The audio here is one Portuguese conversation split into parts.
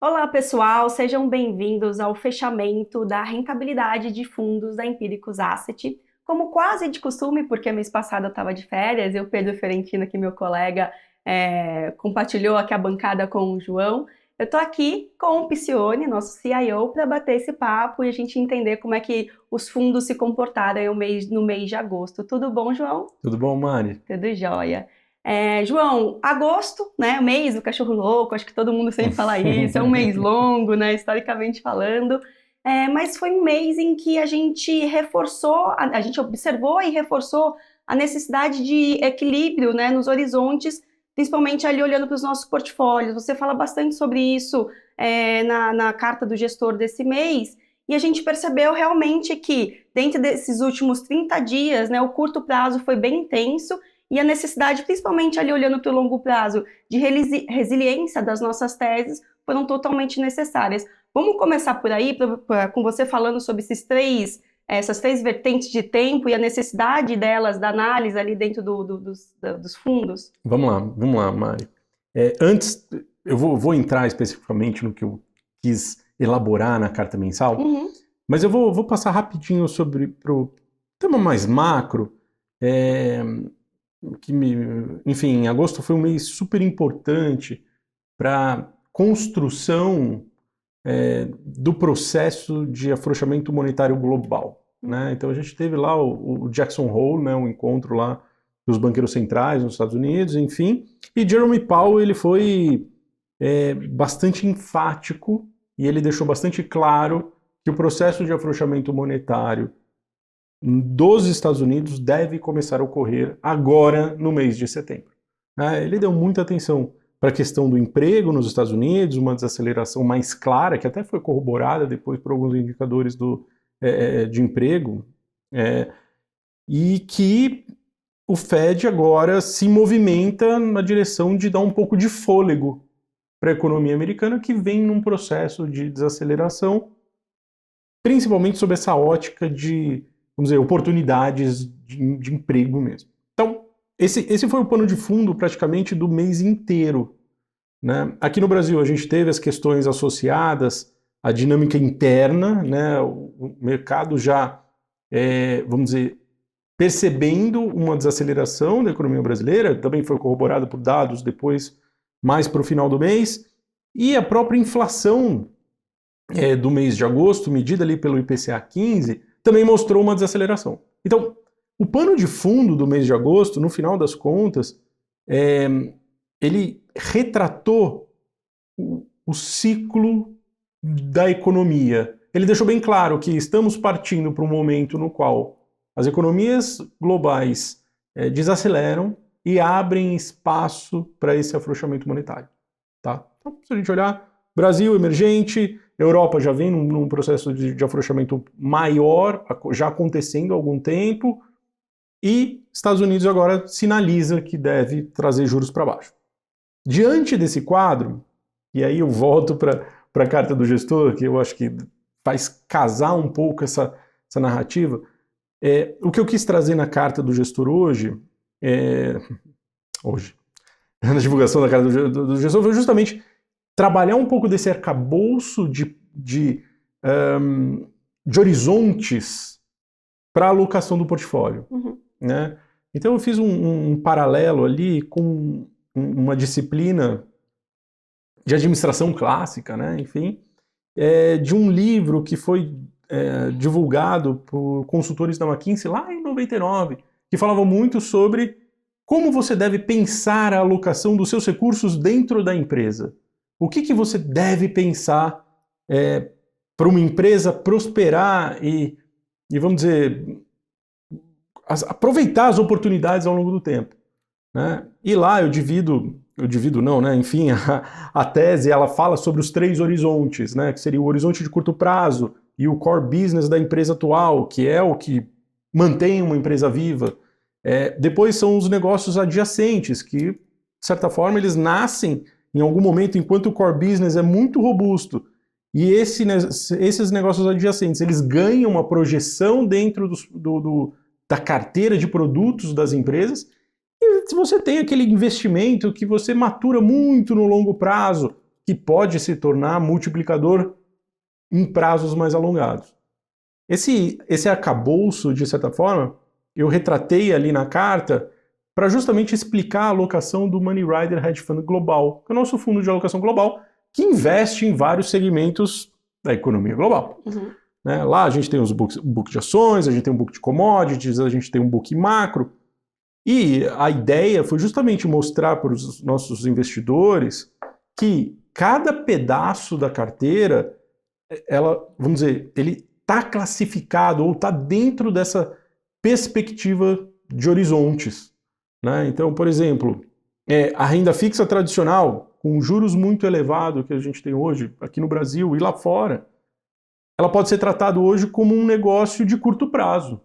Olá, pessoal, sejam bem-vindos ao fechamento da rentabilidade de fundos da Empiricus Asset. Como quase de costume, porque mês passado eu estava de férias, e o Pedro Fiorentino, que meu colega, compartilhou aqui a bancada com o João. Eu estou aqui com o Picione, nosso CIO, para bater esse papo e a gente entender como é que os fundos se comportaram no mês de agosto. Tudo bom, João? Tudo bom, Mari? Tudo jóia. João, agosto, né, o mês do cachorro louco, acho que todo mundo sempre fala isso, é um mês longo, né, historicamente falando, mas foi um mês em que a gente reforçou, a gente observou e reforçou a necessidade de equilíbrio, né, nos horizontes, principalmente ali olhando para os nossos portfólios. Você fala bastante sobre isso na carta do gestor desse mês, e a gente percebeu realmente que, dentro desses últimos 30 dias, né, o curto prazo foi bem intenso, e a necessidade, principalmente ali olhando para o longo prazo, de resiliência das nossas teses foram totalmente necessárias. Vamos começar por aí, com você falando sobre essas três vertentes de tempo e a necessidade delas, da análise ali dentro dos fundos? Vamos lá, Mari. Antes, eu vou entrar especificamente no que eu quis elaborar na carta mensal, Uhum. mas eu vou passar rapidinho sobre o tema mais macro, enfim, agosto foi um mês super importante para construção do processo de afrouxamento monetário global, né? Então a gente teve lá o Jackson Hole, né, um encontro lá dos banqueiros centrais nos Estados Unidos, enfim, e Jerome Powell ele foi bastante enfático e ele deixou bastante claro que o processo de afrouxamento monetário dos Estados Unidos deve começar a ocorrer agora no mês de setembro. Ele deu muita atenção para a questão do emprego nos Estados Unidos, uma desaceleração mais clara, que até foi corroborada depois por alguns indicadores de emprego, e que o Fed agora se movimenta na direção de dar um pouco de fôlego para a economia americana, que vem num processo de desaceleração, principalmente sob essa ótica de, vamos dizer, oportunidades de emprego mesmo. Então, esse foi o pano de fundo praticamente do mês inteiro, né? Aqui no Brasil a gente teve as questões associadas à dinâmica interna, né? O mercado já, vamos dizer, percebendo uma desaceleração da economia brasileira, também foi corroborado por dados depois, mais para o final do mês, e a própria inflação do mês de agosto, medida ali pelo IPCA 15, também mostrou uma desaceleração. Então, o pano de fundo do mês de agosto, no final das contas, ele retratou o ciclo da economia. Ele deixou bem claro que estamos partindo para um momento no qual as economias globais desaceleram e abrem espaço para esse afrouxamento monetário. Tá? Então, se a gente olhar, Brasil emergente, Europa já vem num processo de afrouxamento maior, já acontecendo há algum tempo, e Estados Unidos agora sinaliza que deve trazer juros para baixo. Diante desse quadro, e aí eu volto para a carta do gestor, que eu acho que faz casar um pouco essa narrativa, o que eu quis trazer na carta do gestor hoje, na divulgação da carta do gestor, foi justamente trabalhar um pouco desse arcabouço de horizontes para a alocação do portfólio. Uhum. Né? Então eu fiz um paralelo ali com uma disciplina de administração clássica, né? Enfim, de um livro que foi divulgado por consultores da McKinsey lá em 99, que falava muito sobre como você deve pensar a alocação dos seus recursos dentro da empresa. O que você deve pensar para uma empresa prosperar e, vamos dizer, aproveitar as oportunidades ao longo do tempo. Né? E lá eu divido não, né? Enfim, a tese ela fala sobre os três horizontes, né? Que seria o horizonte de curto prazo e o core business da empresa atual, que é o que mantém uma empresa viva. Depois são os negócios adjacentes, que, de certa forma, eles nascem em algum momento enquanto o core business é muito robusto. E esses negócios adjacentes, eles ganham uma projeção dentro da carteira de produtos das empresas. E se você tem aquele investimento que você matura muito no longo prazo, que que pode se tornar multiplicador em prazos mais alongados. Esse arcabouço, de certa forma, eu retratei ali na carta para justamente explicar a alocação do Money Rider Hedge Fund Global, que é o nosso fundo de alocação global, que investe em vários segmentos da economia global. Né? Lá a gente tem os book de ações, a gente tem um book de commodities, a gente tem um book macro. E a ideia foi justamente mostrar para os nossos investidores que cada pedaço da carteira, vamos dizer, ele está classificado ou está dentro dessa perspectiva de horizontes. Né? Então, por exemplo, a renda fixa tradicional, com juros muito elevados que a gente tem hoje aqui no Brasil e lá fora, ela pode ser tratada hoje como um negócio de curto prazo,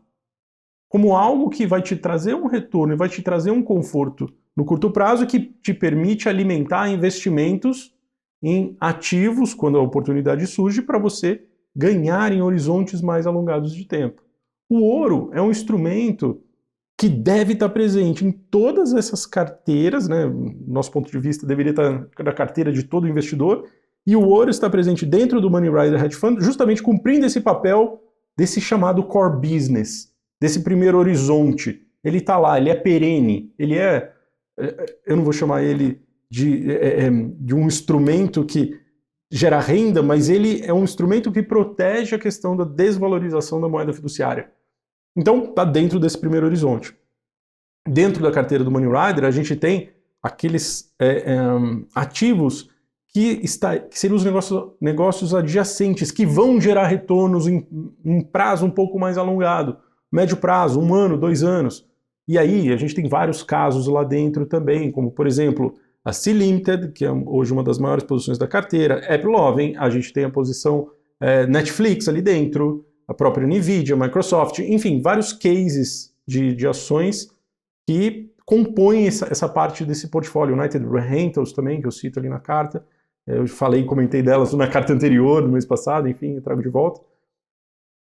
como algo que vai te trazer um retorno e vai te trazer um conforto no curto prazo que te permite alimentar investimentos em ativos quando a oportunidade surge para você ganhar em horizontes mais alongados de tempo. O ouro é um instrumento que deve estar presente em todas essas carteiras, né? Nosso ponto de vista deveria estar na carteira de todo investidor, e o ouro está presente dentro do Money Rider Hedge Fund, justamente cumprindo esse papel desse chamado core business, desse primeiro horizonte. Ele está lá, ele é perene, ele eu não vou chamar ele de um instrumento que gera renda, mas ele é um instrumento que protege a questão da desvalorização da moeda fiduciária. Então, está dentro desse primeiro horizonte. Dentro da carteira do Money Rider, a gente tem aqueles ativos que seriam os negócios adjacentes, que vão gerar retornos em prazo um pouco mais alongado, médio prazo, 1 ano, 2 anos. E aí a gente tem vários casos lá dentro também, como por exemplo a Sea Limited, que é hoje uma das maiores posições da carteira, AppLovin, a gente tem a posição Netflix ali dentro, a própria Nvidia, Microsoft, enfim, vários cases de ações que compõem essa parte desse portfólio. United Rentals também, que eu cito ali na carta, eu comentei delas na carta anterior, do mês passado, enfim, eu trago de volta.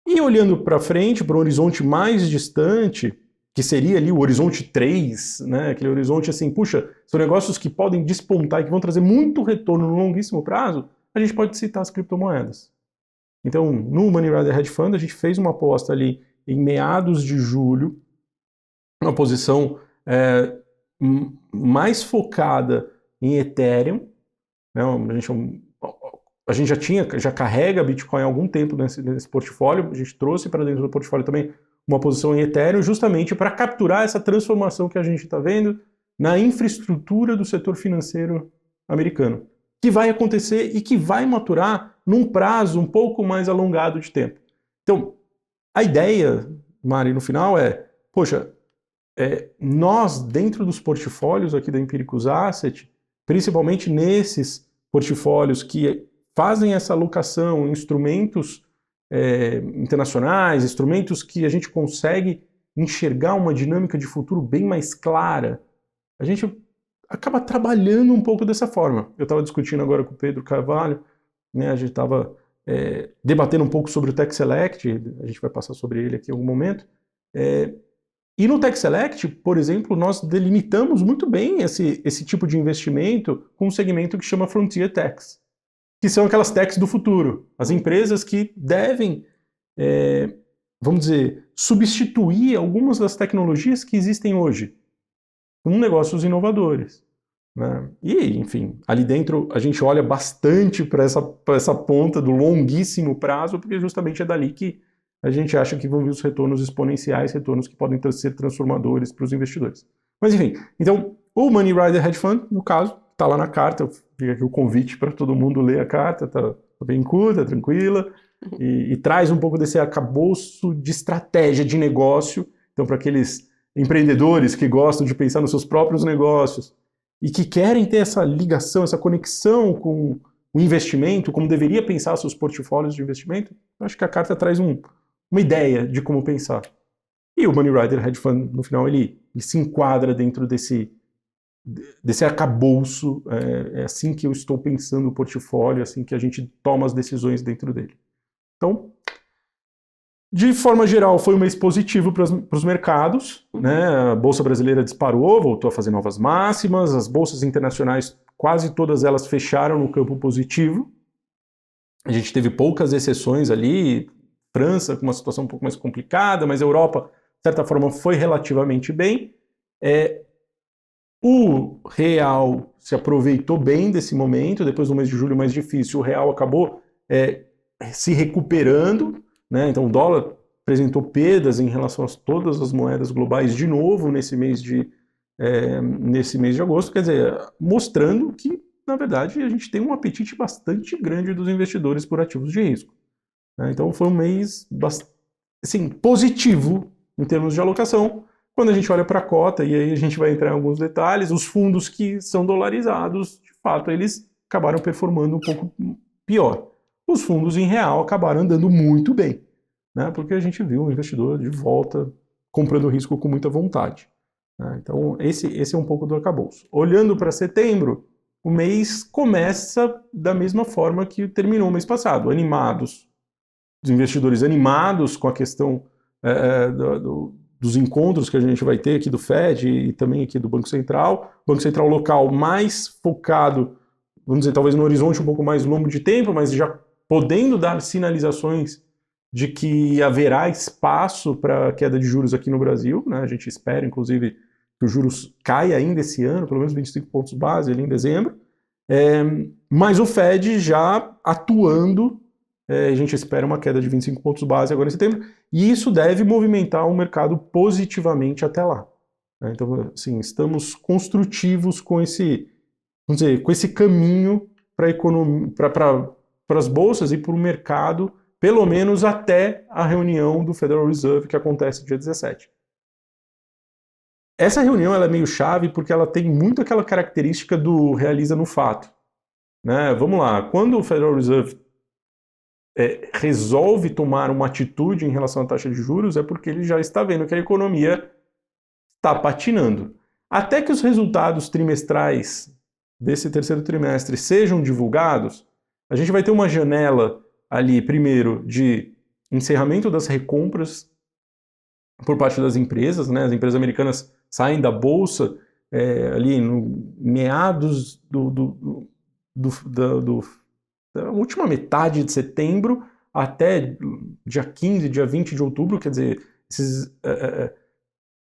E olhando para frente, para um horizonte mais distante, que seria ali o horizonte 3, né? Aquele horizonte assim, puxa, são negócios que podem despontar e que vão trazer muito retorno no longuíssimo prazo, a gente pode citar as criptomoedas. Então, no Money Rider Hedge Fund, a gente fez uma aposta ali em meados de julho, uma posição mais focada em Ethereum, né? A gente já carrega Bitcoin há algum tempo nesse portfólio, a gente trouxe para dentro do portfólio também uma posição em Ethereum, justamente para capturar essa transformação que a gente está vendo na infraestrutura do setor financeiro americano, que vai acontecer e que vai maturar num prazo um pouco mais alongado de tempo. Então, a ideia, Mari, no final poxa, nós, dentro dos portfólios aqui da Empiricus Asset, principalmente nesses portfólios que fazem essa alocação em instrumentos internacionais, instrumentos que a gente consegue enxergar uma dinâmica de futuro bem mais clara, a gente acaba trabalhando um pouco dessa forma. Eu estava discutindo agora com o Pedro Carvalho, né, a gente estava debatendo um pouco sobre o Tech Select, a gente vai passar sobre ele aqui em algum momento, e no Tech Select, por exemplo, nós delimitamos muito bem esse tipo de investimento com um segmento que chama Frontier Techs, que são aquelas techs do futuro, as empresas que devem, vamos dizer, substituir algumas das tecnologias que existem hoje com negócios inovadores. Né? E, enfim, ali dentro a gente olha bastante para essa ponta do longuíssimo prazo, porque justamente é dali que a gente acha que vão vir os retornos exponenciais, retornos que podem ser transformadores para os investidores. Mas, enfim, então, o Money Rider Hedge Fund, no caso, está lá na carta, fica aqui o convite para todo mundo ler a carta, está bem curta, tranquila, e traz um pouco desse arcabouço de estratégia de negócio. Então, para aqueles empreendedores que gostam de pensar nos seus próprios negócios e que querem ter essa ligação, essa conexão com o investimento, como deveria pensar seus portfólios de investimento, eu acho que a carta traz uma ideia de como pensar. E o Money Rider Hedge Fund, no final, ele se enquadra dentro desse arcabouço, é assim que eu estou pensando o portfólio, assim que a gente toma as decisões dentro dele. Então, de forma geral, foi um mês positivo para os mercados, né? A Bolsa Brasileira disparou, voltou a fazer novas máximas, as bolsas internacionais quase todas elas fecharam no campo positivo. A gente teve poucas exceções ali, França com uma situação um pouco mais complicada, mas a Europa, de certa forma, foi relativamente bem. O real se aproveitou bem desse momento, depois do mês de julho mais difícil, o real acabou se recuperando, né? Então o dólar apresentou perdas em relação a todas as moedas globais de novo nesse mês de agosto, quer dizer, mostrando que, na verdade, a gente tem um apetite bastante grande dos investidores por ativos de risco. Né? Então foi um mês assim, positivo em termos de alocação. Quando a gente olha para a cota, e aí a gente vai entrar em alguns detalhes, os fundos que são dolarizados, de fato, eles acabaram performando um pouco pior. Os fundos em real acabaram andando muito bem, né? Porque a gente viu o investidor de volta comprando risco com muita vontade. Né? Então, esse é um pouco do arcabouço. Olhando para setembro, o mês começa da mesma forma que terminou o mês passado, animados. Os investidores animados com a questão dos encontros que a gente vai ter aqui do Fed e também aqui do Banco Central. Banco Central local mais focado, vamos dizer, talvez no horizonte um pouco mais longo de tempo, mas já podendo dar sinalizações de que haverá espaço para queda de juros aqui no Brasil. Né? A gente espera, inclusive, que os juros caia ainda esse ano, pelo menos 25 pontos base ali em dezembro. Mas o Fed já atuando, a gente espera uma queda de 25 pontos base agora em setembro, e isso deve movimentar o mercado positivamente até lá. Então, assim, estamos construtivos com esse, vamos dizer, com esse caminho para as bolsas e para o mercado, pelo menos até a reunião do Federal Reserve, que acontece dia 17. Essa reunião ela é meio chave porque ela tem muito aquela característica do realiza no fato. Né? Vamos lá, quando o Federal Reserve resolve tomar uma atitude em relação à taxa de juros, é porque ele já está vendo que a economia está patinando. Até que os resultados trimestrais desse terceiro trimestre sejam divulgados, a gente vai ter uma janela ali, primeiro, de encerramento das recompras por parte das empresas, né? As empresas americanas saem da bolsa ali no meados da última metade de setembro até dia 15, dia 20 de outubro, quer dizer,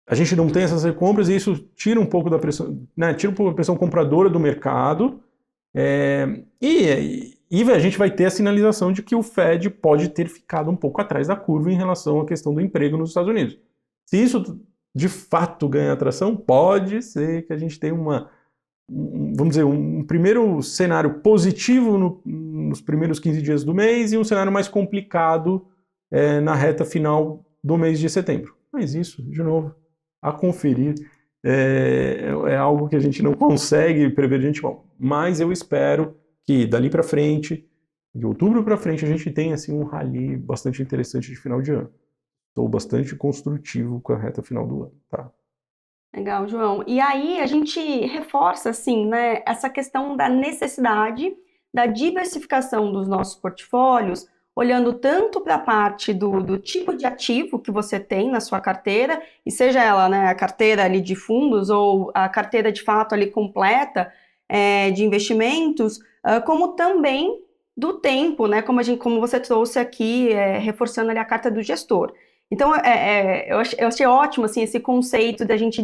a gente não tem essas recompras e isso tira um pouco da pressão, né? Tira um pouco da pressão compradora do mercado e a gente vai ter a sinalização de que o Fed pode ter ficado um pouco atrás da curva em relação à questão do emprego nos Estados Unidos. Se isso de fato ganha atração, pode ser que a gente tenha vamos dizer, um primeiro cenário positivo nos primeiros 15 dias do mês e um cenário mais complicado na reta final do mês de setembro. Mas isso, de novo, a conferir, é algo que a gente não consegue prever de antemão. Mas eu espero que dali para frente, de outubro para frente, a gente tenha assim, um rally bastante interessante de final de ano. Estou bastante construtivo com a reta final do ano, tá? Legal, João. E aí a gente reforça, assim, né, essa questão da necessidade da diversificação dos nossos portfólios, olhando tanto para a parte do tipo de ativo que você tem na sua carteira, e seja ela, né, a carteira ali de fundos ou a carteira de fato ali completa de investimentos, como também do tempo, né, como você trouxe aqui, reforçando ali a carta do gestor. Então, eu achei ótimo, assim, esse conceito da gente,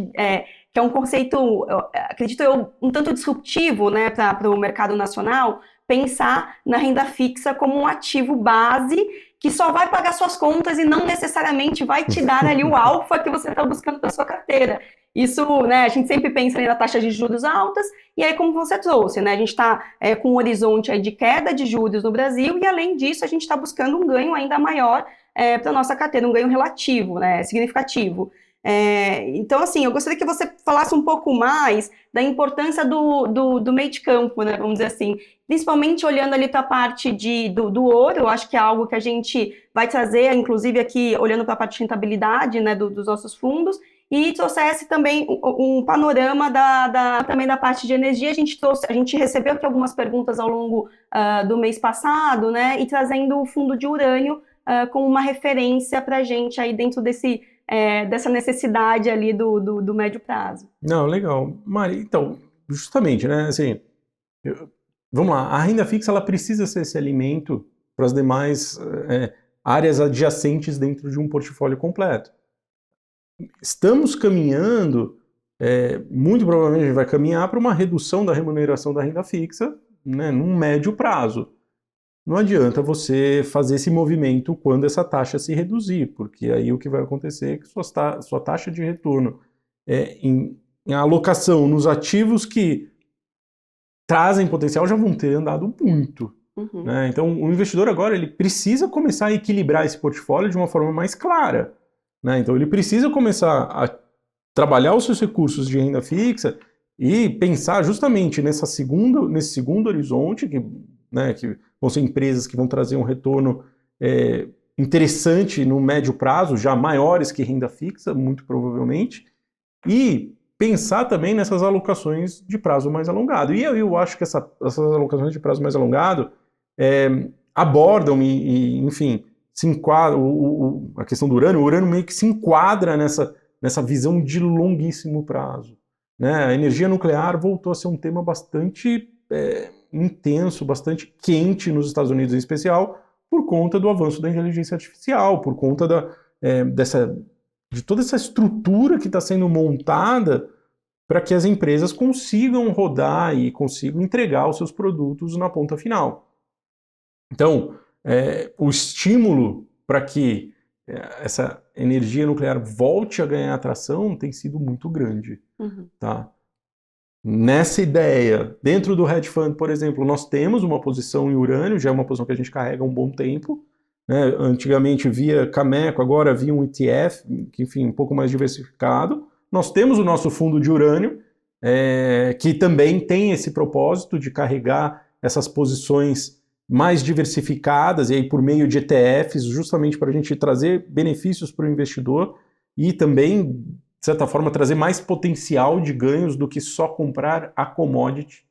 que é um conceito, acredito eu, um tanto disruptivo, né, para o mercado nacional, pensar na renda fixa como um ativo base que só vai pagar suas contas e não necessariamente vai te dar ali o alfa que você está buscando para sua carteira. Isso, né, a gente sempre pensa na taxa de juros altas, e aí como você trouxe, né, a gente está com um horizonte aí de queda de juros no Brasil, e além disso a gente está buscando um ganho ainda maior para a nossa carteira, um ganho relativo, né, significativo. Então, assim, eu gostaria que você falasse um pouco mais da importância do meio de campo, né, vamos dizer assim, principalmente olhando ali para a parte do ouro. Eu acho que é algo que a gente vai trazer, inclusive aqui, olhando para a parte de rentabilidade, né, dos nossos fundos, e trouxesse também um panorama também da parte de energia. A gente recebeu aqui algumas perguntas ao longo do mês passado, né, e trazendo o fundo de urânio como uma referência para a gente aí dentro dessa necessidade ali do médio prazo. Não, legal. Mari, então, justamente, né, assim, Vamos lá, a renda fixa ela precisa ser esse alimento para as demais áreas adjacentes dentro de um portfólio completo. Estamos caminhando, muito provavelmente a gente vai caminhar para uma redução da remuneração da renda fixa, né, num médio prazo. Não adianta você fazer esse movimento quando essa taxa se reduzir, porque aí o que vai acontecer é que sua taxa de retorno em alocação nos ativos que trazem potencial já vão ter andado muito. Uhum. Né? Então, o investidor agora ele precisa começar a equilibrar esse portfólio de uma forma mais clara. Né? Então, ele precisa começar a trabalhar os seus recursos de renda fixa e pensar justamente nesse segundo horizonte, que vão ser empresas que vão trazer um retorno interessante no médio prazo, já maiores que renda fixa, muito provavelmente, e pensar também nessas alocações de prazo mais alongado. E eu acho que essas alocações de prazo mais alongado abordam e, enfim, se enquadram, a questão do urânio, o urânio meio que se enquadra nessa visão de longuíssimo prazo. Né? A energia nuclear voltou a ser um tema bastante intenso, bastante quente nos Estados Unidos em especial, por conta do avanço da inteligência artificial, por conta de toda essa estrutura que está sendo montada para que as empresas consigam rodar e consigam entregar os seus produtos na ponta final. Então, o estímulo para que essa energia nuclear volte a ganhar atração tem sido muito grande. Uhum. Tá? Nessa ideia, dentro do hedge fund, por exemplo, nós temos uma posição em urânio, já é uma posição que a gente carrega há um bom tempo. Né? Antigamente via Cameco, agora via um ETF, que, enfim, um pouco mais diversificado. Nós temos o nosso fundo de urânio, que também tem esse propósito de carregar essas posições mais diversificadas, e aí por meio de ETFs, justamente para a gente trazer benefícios para o investidor e também, de certa forma, trazer mais potencial de ganhos do que só comprar a commodity.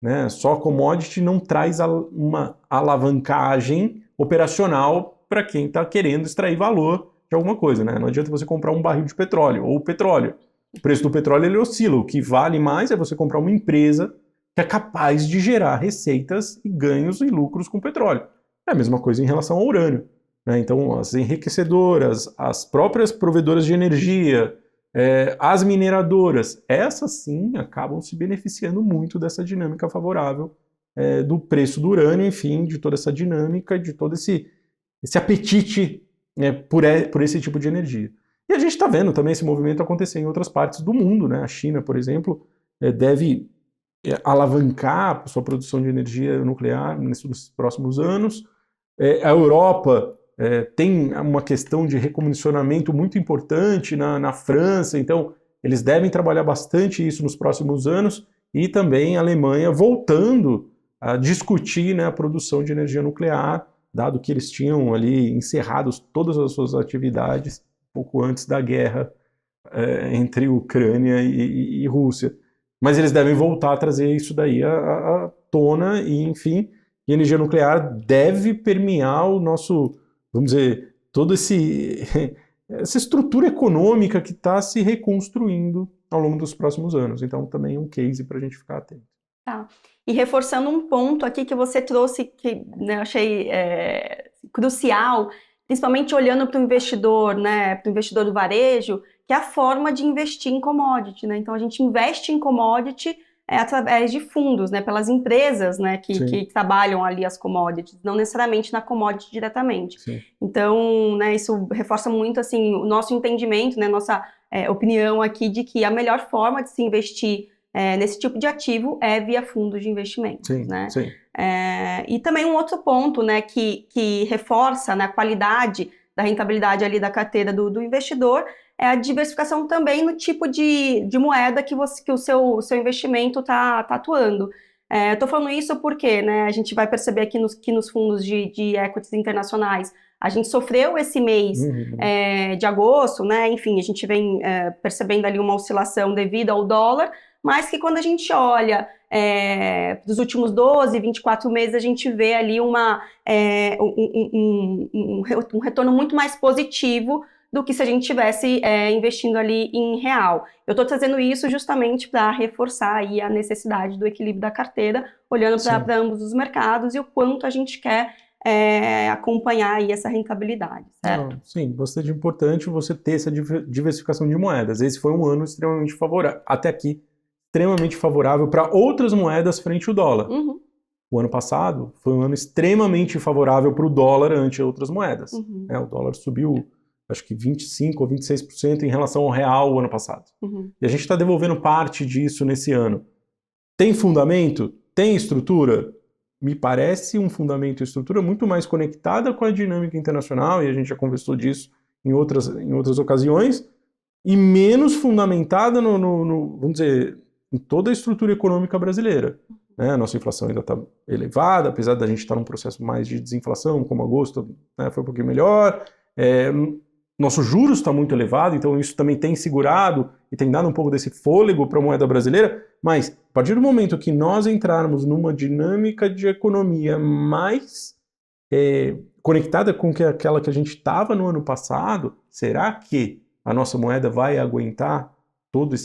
Né? Só a commodity não traz uma alavancagem operacional para quem está querendo extrair valor de alguma coisa. Né? Não adianta você comprar um barril de petróleo ou petróleo. O preço do petróleo ele oscila. O que vale mais é você comprar uma empresa que é capaz de gerar receitas e ganhos e lucros com petróleo. É a mesma coisa em relação ao urânio. Né? Então, as enriquecedoras, as próprias provedoras de energia, as mineradoras, essas sim acabam se beneficiando muito dessa dinâmica favorável do preço do urânio, enfim, de toda essa dinâmica, de todo esse apetite por esse tipo de energia. E a gente está vendo também esse movimento acontecer em outras partes do mundo. Né? A China, por exemplo, deve alavancar sua produção de energia nuclear nesses próximos anos. A Europa tem uma questão de recomissionamento muito importante na França, então eles devem trabalhar bastante isso nos próximos anos, e também a Alemanha voltando a discutir, né, a produção de energia nuclear, dado que eles tinham ali encerrados todas as suas atividades pouco antes da guerra entre Ucrânia e Rússia. Mas eles devem voltar a trazer isso daí à tona e, enfim, a energia nuclear deve permear o nosso, vamos dizer, toda essa estrutura econômica que está se reconstruindo ao longo dos próximos anos. Então, também é um case para a gente ficar atento. Tá. E reforçando um ponto aqui que você trouxe, que, né, eu achei crucial, principalmente olhando para o investidor, né, para o investidor do varejo, que é a forma de investir em commodity, né? Então a gente investe em commodity através de fundos, né, pelas empresas, né, que trabalham ali as commodities, não necessariamente na commodity diretamente. Sim. Então, né, isso reforça muito assim o nosso entendimento, né, nossa opinião aqui de que a melhor forma de se investir nesse tipo de ativo é via fundos de investimentos. Sim, né? sim. E também um outro ponto, né, que reforça, né, a qualidade da rentabilidade ali da carteira do investidor é a diversificação também no tipo de moeda que o seu investimento está atuando. Eu estou falando isso porque, né, a gente vai perceber aqui nos fundos de equities internacionais, a gente sofreu esse mês de agosto, né, enfim, a gente vem percebendo ali uma oscilação devido ao dólar, mas que quando a gente olha dos últimos 12, 24 meses, a gente vê ali um retorno muito mais positivo do que se a gente estivesse investindo ali em real. Eu estou trazendo isso justamente para reforçar aí a necessidade do equilíbrio da carteira, olhando para ambos os mercados e o quanto a gente quer acompanhar aí essa rentabilidade, certo? Sim, bastante importante você ter essa diversificação de moedas. Esse foi um ano extremamente favorável, até aqui, extremamente favorável para outras moedas frente ao dólar. Uhum. O ano passado foi um ano extremamente favorável para o dólar ante outras moedas. Uhum. O dólar subiu, acho que 25% ou 26% em relação ao real o ano passado. Uhum. E a gente está devolvendo parte disso nesse ano. Tem fundamento? Tem estrutura? Me parece um fundamento e estrutura muito mais conectada com a dinâmica internacional, e a gente já conversou disso em outras ocasiões, e menos fundamentada vamos dizer, em toda a estrutura econômica brasileira. A nossa inflação ainda está elevada, apesar da gente estar num processo mais de desinflação, como agosto foi um pouquinho melhor. Nosso juros está muito elevado, então isso também tem segurado e tem dado um pouco desse fôlego para a moeda brasileira, mas a partir do momento que nós entrarmos numa dinâmica de economia mais conectada com aquela que a gente estava no ano passado, será que a nossa moeda vai aguentar toda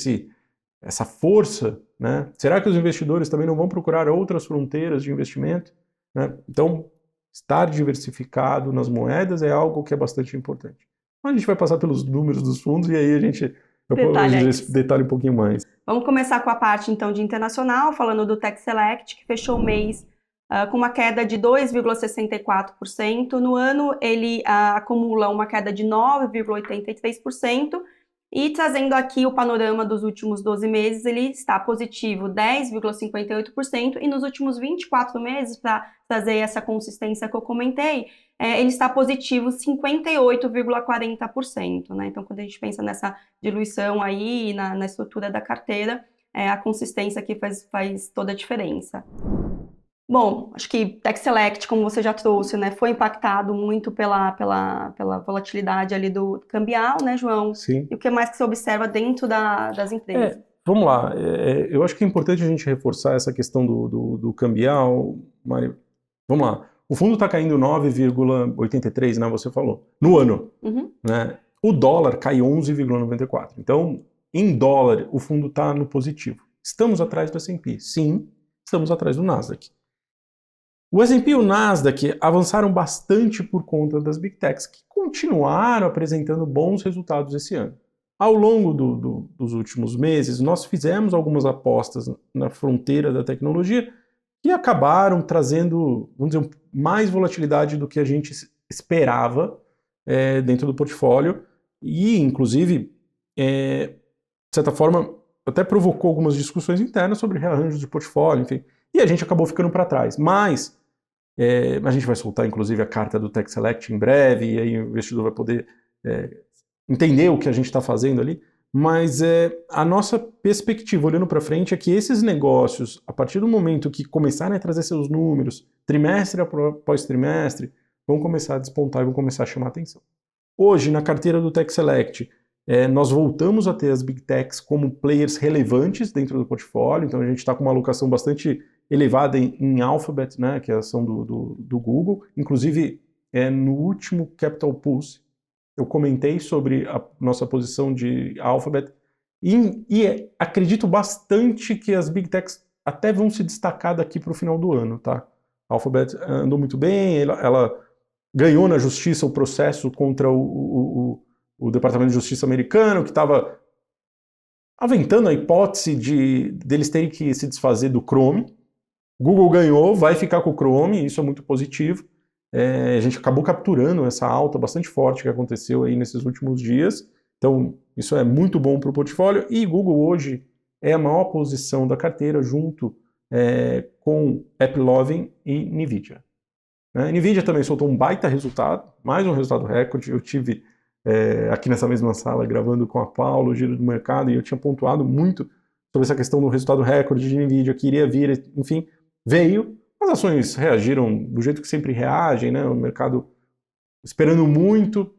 essa força? Né? Será que os investidores também não vão procurar outras fronteiras de investimento? Né? Então, estar diversificado nas moedas é algo que é bastante importante. A gente vai passar pelos números dos fundos e aí eu detalhe um pouquinho mais. Vamos começar com a parte, então, de internacional, falando do Tech Select, que fechou o mês com uma queda de 2,64%. No ano, ele acumula uma queda de 9,83%. E trazendo aqui o panorama dos últimos 12 meses, ele está positivo 10,58%, e nos últimos 24 meses, para trazer essa consistência que eu comentei, ele está positivo 58,40%, né? Então, quando a gente pensa nessa diluição aí na estrutura da carteira, a consistência aqui faz toda a diferença. Bom, acho que Tech Select, como você já trouxe, né, foi impactado muito pela volatilidade ali do cambial, né, João? Sim. E o que mais que você observa dentro das empresas? Vamos lá, eu acho que é importante a gente reforçar essa questão do cambial, Mari. Vamos lá, o fundo está caindo 9,83, né, você falou, no ano. Uhum. Né? O dólar cai 11,94. Então, em dólar, o fundo está no positivo. Estamos atrás do S&P? Sim, estamos atrás do Nasdaq. O S&P e o Nasdaq avançaram bastante por conta das Big Techs, que continuaram apresentando bons resultados esse ano. Ao longo dos últimos meses, nós fizemos algumas apostas na fronteira da tecnologia que acabaram trazendo, vamos dizer, mais volatilidade do que a gente esperava dentro do portfólio e, inclusive, de certa forma, até provocou algumas discussões internas sobre rearranjos de portfólio, enfim, e a gente acabou ficando para trás. Mas a gente vai soltar, inclusive, a carta do Tech Select em breve, e aí o investidor vai poder entender o que a gente está fazendo ali. Mas a nossa perspectiva, olhando para frente, é que esses negócios, a partir do momento que começarem a trazer seus números, trimestre após trimestre, vão começar a despontar e vão começar a chamar atenção. Hoje, na carteira do Tech Select, nós voltamos a ter as Big Techs como players relevantes dentro do portfólio, então a gente está com uma alocação bastante elevada em Alphabet, né, que é a ação do Google. Inclusive, no último Capital Pulse, eu comentei sobre a nossa posição de Alphabet e acredito bastante que as Big Techs até vão se destacar daqui para o final do ano. Tá? A Alphabet andou muito bem, ela ganhou na justiça o processo contra o Departamento de Justiça americano, que estava aventando a hipótese deles terem que se desfazer do Chrome. Google ganhou, vai ficar com o Chrome, isso é muito positivo. A gente acabou capturando essa alta bastante forte que aconteceu aí nesses últimos dias. Então, isso é muito bom para o portfólio. E Google hoje é a maior posição da carteira junto com AppLovin e NVIDIA. NVIDIA também soltou um baita resultado, mais um resultado recorde. Eu tive aqui nessa mesma sala gravando com a Paula o Giro do Mercado e eu tinha pontuado muito sobre essa questão do resultado recorde de NVIDIA que iria vir, enfim, veio. As ações reagiram do jeito que sempre reagem, né? O mercado esperando muito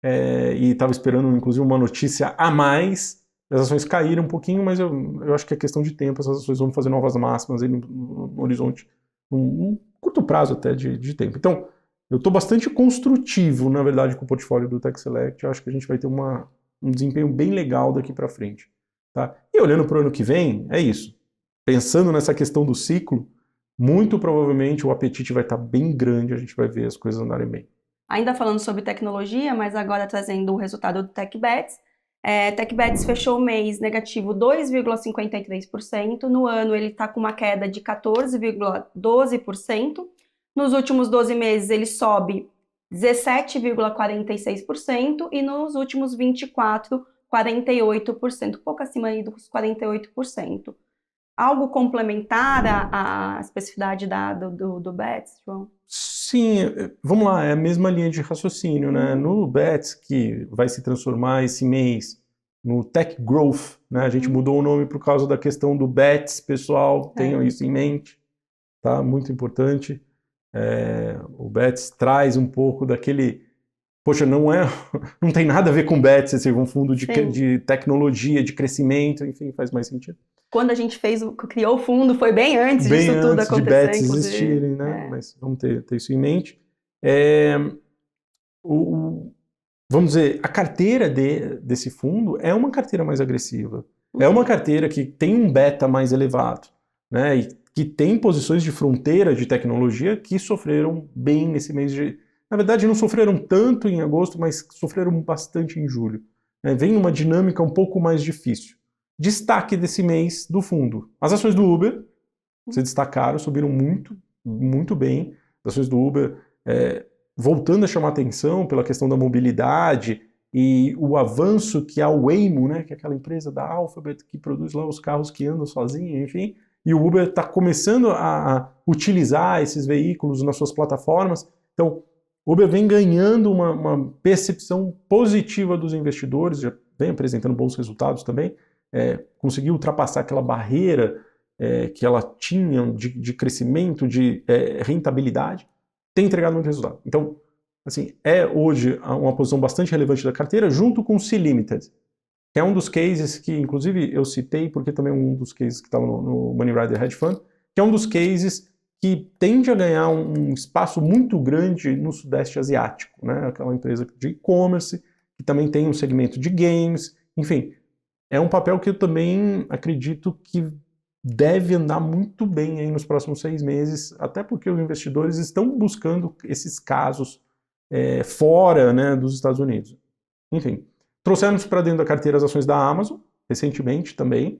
e estava esperando, inclusive, uma notícia a mais. As ações caíram um pouquinho, mas eu acho que é questão de tempo. Essas ações vão fazer novas máximas aí no horizonte, um curto prazo até de tempo. Então, eu estou bastante construtivo, na verdade, com o portfólio do Tech Select. Eu acho que a gente vai ter um desempenho bem legal daqui para frente. Tá? E olhando para o ano que vem, é isso. Pensando nessa questão do ciclo, muito provavelmente o apetite vai estar bem grande, a gente vai ver as coisas andarem bem. Ainda falando sobre tecnologia, mas agora trazendo o resultado do TechBets. TechBets fechou o mês negativo 2,53%. No ano ele está com uma queda de 14,12%. Nos últimos 12 meses ele sobe 17,46% e nos últimos 24, 48%, pouco acima aí dos 48%. Algo complementar à especificidade do BETS, João? Sim, vamos lá, é a mesma linha de raciocínio, né? No BETS, que vai se transformar esse mês no Tech Growth, né? A gente mudou o nome por causa da questão do BETS, pessoal, tenham isso em mente, tá? Muito importante. O BETS traz um pouco daquele... Poxa, não tem nada a ver com BETS, esse é um fundo de tecnologia, de crescimento, enfim, faz mais sentido. Quando a gente criou o fundo, foi bem antes disso tudo acontecer, de BETS existirem, né? Mas vamos ter isso em mente. Vamos dizer, a carteira desse fundo é uma carteira mais agressiva. É uma carteira que tem um beta mais elevado, né? E que tem posições de fronteira de tecnologia que sofreram bem nesse mês de... Na verdade, não sofreram tanto em agosto, mas sofreram bastante em julho. Vem uma dinâmica um pouco mais difícil. Destaque desse mês do fundo. As ações do Uber se destacaram, subiram muito, muito bem. As ações do Uber voltando a chamar atenção pela questão da mobilidade e o avanço que a Waymo, né, que é aquela empresa da Alphabet que produz lá os carros que andam sozinhos, enfim, e o Uber está começando a utilizar esses veículos nas suas plataformas. Então, o Uber vem ganhando uma percepção positiva dos investidores, já vem apresentando bons resultados também, conseguiu ultrapassar aquela barreira que ela tinha de crescimento, de rentabilidade, tem entregado muito resultado. Então, assim, hoje uma posição bastante relevante da carteira, junto com o C-Limited, que é um dos cases que, inclusive, eu citei, porque também é um dos cases que estava no Money Rider Hedge Fund, que é um dos cases que tende a ganhar um espaço muito grande no Sudeste Asiático, né? Aquela empresa de e-commerce, que também tem um segmento de games, enfim, é um papel que eu também acredito que deve andar muito bem aí nos próximos 6 meses, até porque os investidores estão buscando esses casos fora, né, dos Estados Unidos. Enfim, trouxemos para dentro da carteira as ações da Amazon, recentemente também,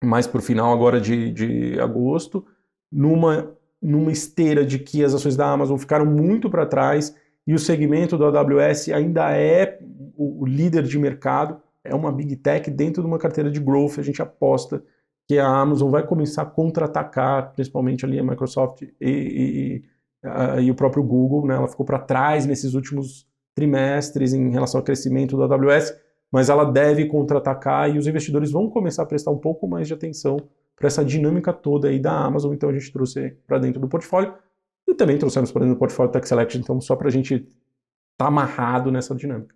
mais para o final agora de agosto, numa esteira de que as ações da Amazon ficaram muito para trás e o segmento do AWS ainda é o líder de mercado, é uma Big Tech dentro de uma carteira de growth. A gente aposta que a Amazon vai começar a contra-atacar, principalmente ali a Microsoft e o próprio Google, né? Ela ficou para trás nesses últimos trimestres em relação ao crescimento do AWS, mas ela deve contra-atacar e os investidores vão começar a prestar um pouco mais de atenção para essa dinâmica toda aí da Amazon. Então a gente trouxe para dentro do portfólio e também trouxemos para dentro do portfólio Tech Select, então só para a gente estar amarrado nessa dinâmica.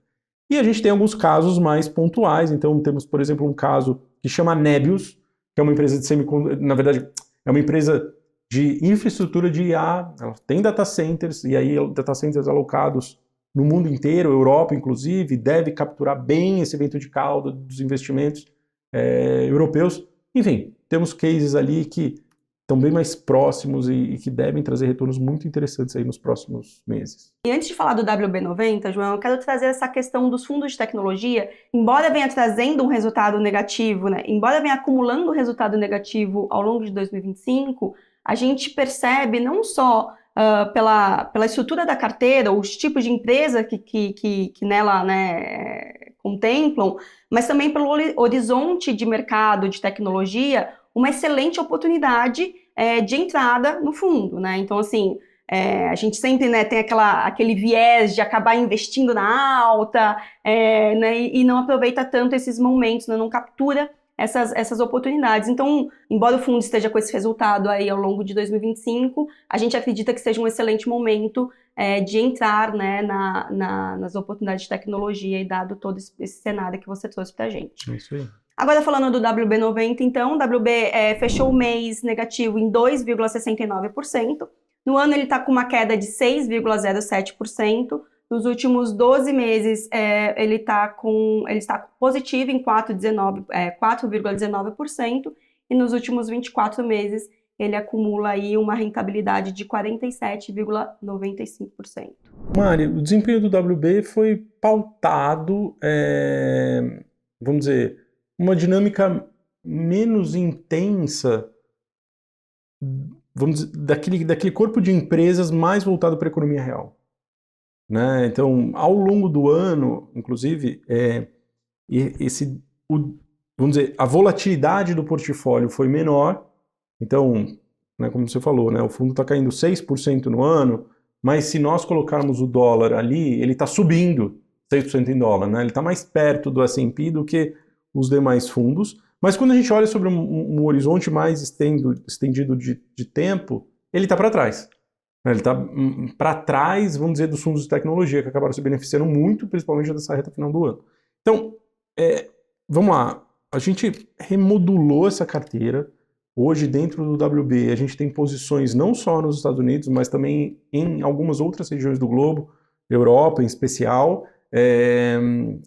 E a gente tem alguns casos mais pontuais, então temos, por exemplo, um caso que chama Nebius, que é uma empresa de semicondutor, na verdade, é uma empresa de infraestrutura de IA, ela tem data centers, e aí data centers alocados no mundo inteiro, Europa inclusive, deve capturar bem esse vento de cauda dos investimentos europeus. Enfim, temos cases ali que estão bem mais próximos e que devem trazer retornos muito interessantes aí nos próximos meses. E antes de falar do WB90, João, eu quero trazer essa questão dos fundos de tecnologia, embora venha trazendo um resultado negativo, né? Embora venha acumulando um resultado negativo ao longo de 2025, a gente percebe não só pela estrutura da carteira, os tipos de empresa que nela, né, contemplam, mas também pelo horizonte de mercado de tecnologia, uma excelente oportunidade de entrada no fundo, né? Então, assim, a gente sempre, né, tem aquele viés de acabar investindo na alta, né, e não aproveita tanto esses momentos, né, não captura essas oportunidades. Então, embora o fundo esteja com esse resultado aí ao longo de 2025, a gente acredita que seja um excelente momento de entrar, né, nas oportunidades de tecnologia e dado todo esse cenário que você trouxe para a gente. Isso aí. Agora falando do WB90, então, o WB fechou o mês negativo em 2,69%. No ano ele está com uma queda de 6,07%. Nos últimos 12 meses, ele está positivo em 4,19%, e nos últimos 24 meses, ele acumula aí uma rentabilidade de 47,95%. Mari, o desempenho do WB foi pautado, vamos dizer, uma dinâmica menos intensa, vamos dizer, daquele corpo de empresas mais voltado para a economia real. Né? Então, ao longo do ano, inclusive, vamos dizer, a volatilidade do portfólio foi menor. Então, né, como você falou, né, o fundo está caindo 6% no ano, mas se nós colocarmos o dólar ali, ele está subindo 6% em dólar. Né? Ele está mais perto do S&P do que os demais fundos. Mas quando a gente olha sobre um horizonte mais estendido de tempo, ele está para trás. Ele está para trás, vamos dizer, dos fundos de tecnologia, que acabaram se beneficiando muito, principalmente dessa reta final do ano. Então, vamos lá. A gente remodulou essa carteira. Hoje, dentro do WB, a gente tem posições não só nos Estados Unidos, mas também em algumas outras regiões do globo, Europa em especial,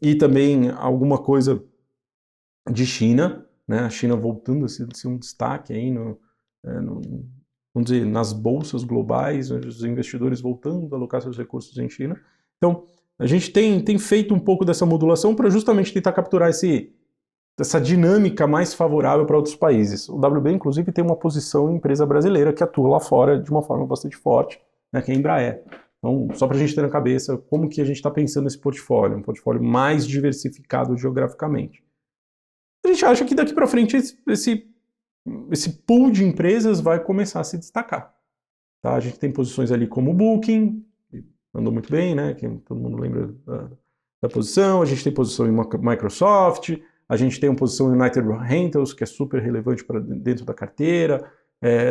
e também alguma coisa de China, né? A China voltando a ser um destaque aí vamos dizer, nas bolsas globais, os investidores voltando a alocar seus recursos em China. Então, a gente tem feito um pouco dessa modulação para justamente tentar capturar essa dinâmica mais favorável para outros países. O WB, inclusive, tem uma posição em empresa brasileira que atua lá fora de uma forma bastante forte, né, que é a Embraer. Então, só para a gente ter na cabeça como que a gente está pensando nesse portfólio, um portfólio mais diversificado geograficamente. A gente acha que daqui para frente esse pool de empresas vai começar a se destacar. Tá? A gente tem posições ali como o Booking, que andou muito bem, né? Que todo mundo lembra da posição. A gente tem posição em Microsoft, a gente tem uma posição em United Rentals, que é super relevante para dentro da carteira.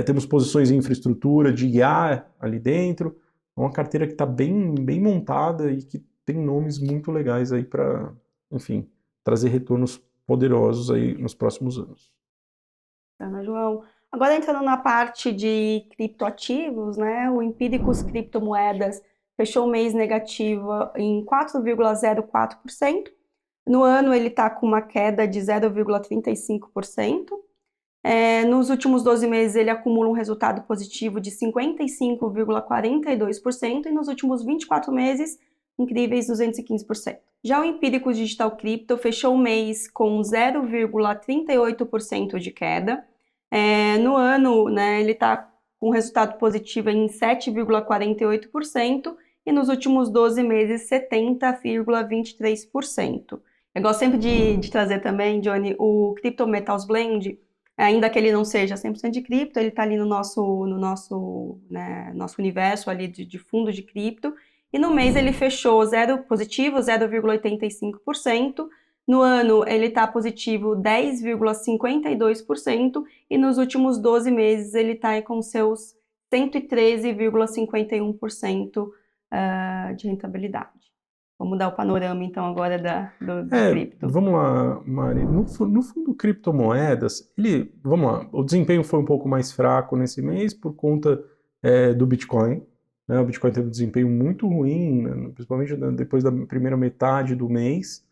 Temos posições em infraestrutura de IA ali dentro. É uma carteira que está bem, bem montada e que tem nomes muito legais aí para, enfim, trazer retornos poderosos aí nos próximos anos. Ana João. Agora entrando na parte de criptoativos, né? O Empíricos Criptomoedas fechou o mês negativo em 4,04%. No ano ele está com uma queda de 0,35%. Nos últimos 12 meses ele acumula um resultado positivo de 55,42% e nos últimos 24 meses, incríveis 215%. Já o Empíricos Digital Crypto fechou o mês com 0,38% de queda. No ano, né, ele está com resultado positivo em 7,48% e nos últimos 12 meses 70,23%. Eu gosto sempre de trazer também, Johnny, o Crypto Metals Blend, ainda que ele não seja 100% de cripto, ele está ali no nosso universo ali de fundo de cripto. E no mês ele fechou positivo 0,85%. No ano ele está positivo 10,52% e nos últimos 12 meses ele está com seus 113,51% de rentabilidade. Vamos dar o panorama, então, agora do cripto. Vamos lá, Mari. No fundo, criptomoedas, vamos lá, o desempenho foi um pouco mais fraco nesse mês por conta do Bitcoin. Né? O Bitcoin teve um desempenho muito ruim, né? Principalmente depois da primeira metade do mês.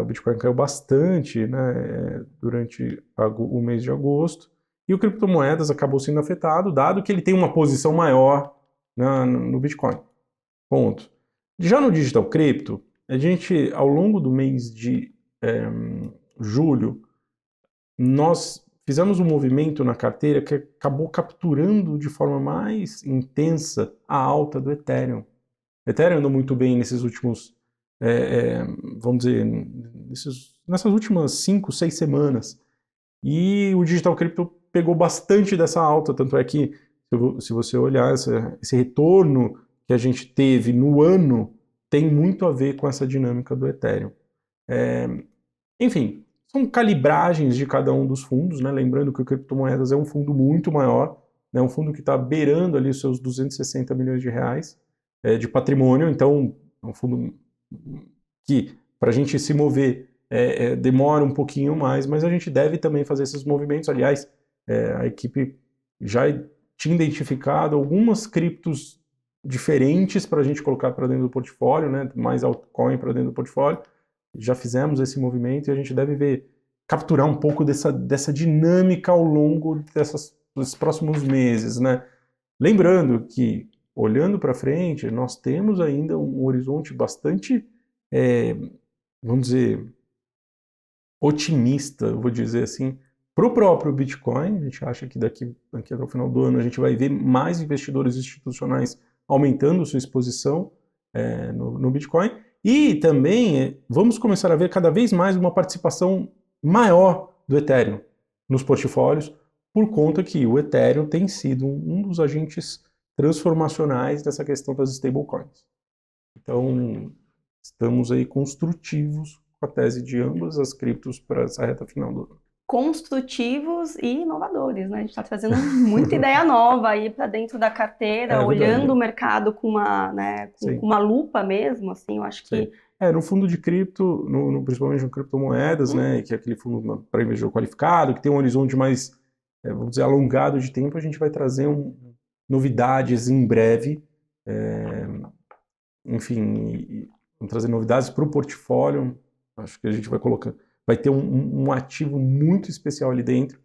O Bitcoin caiu bastante, né, durante o mês de agosto. E o criptomoedas acabou sendo afetado, dado que ele tem uma posição maior no Bitcoin. Ponto. Já no Digital Crypto, a gente, ao longo do mês de julho, nós fizemos um movimento na carteira que acabou capturando de forma mais intensa a alta do Ethereum. O Ethereum andou muito bem nesses últimos, vamos dizer, nessas últimas 5, 6 semanas. E o Digital Crypto pegou bastante dessa alta, tanto é que, se você olhar esse retorno que a gente teve no ano, tem muito a ver com essa dinâmica do Ethereum. Enfim, são calibragens de cada um dos fundos, né? Lembrando que o Criptomoedas é um fundo muito maior, né? Um fundo que está beirando ali os seus 260 milhões de reais de patrimônio, então é um fundo que, para a gente se mover, demora um pouquinho mais, mas a gente deve também fazer esses movimentos. Aliás, a equipe já tinha identificado algumas criptos diferentes para a gente colocar para dentro do portfólio, né? Mais altcoin para dentro do portfólio. Já fizemos esse movimento e a gente deve capturar um pouco dessa dinâmica ao longo desses próximos meses, né? Lembrando que, olhando para frente, nós temos ainda um horizonte bastante, vamos dizer, otimista, eu vou dizer assim, para o próprio Bitcoin. A gente acha que daqui até o final do ano a gente vai ver mais investidores institucionais aumentando sua exposição no Bitcoin. E também vamos começar a ver cada vez mais uma participação maior do Ethereum nos portfólios, por conta que o Ethereum tem sido um dos agentes transformacionais dessa questão das stablecoins. Então, estamos aí construtivos com a tese de ambas as criptos para essa reta final do ano. Construtivos e inovadores, né? A gente está trazendo muita ideia nova aí para dentro da carteira, olhando o mercado com uma, né, com uma lupa mesmo, assim, eu acho que... No fundo de cripto, principalmente no criptomoedas, né, que é aquele fundo para investidor qualificado, que tem um horizonte mais, vamos dizer, alongado de tempo, a gente vai trazer novidades em breve, enfim, vamos trazer novidades para o portfólio. Acho que a gente vai ter um ativo muito especial ali dentro,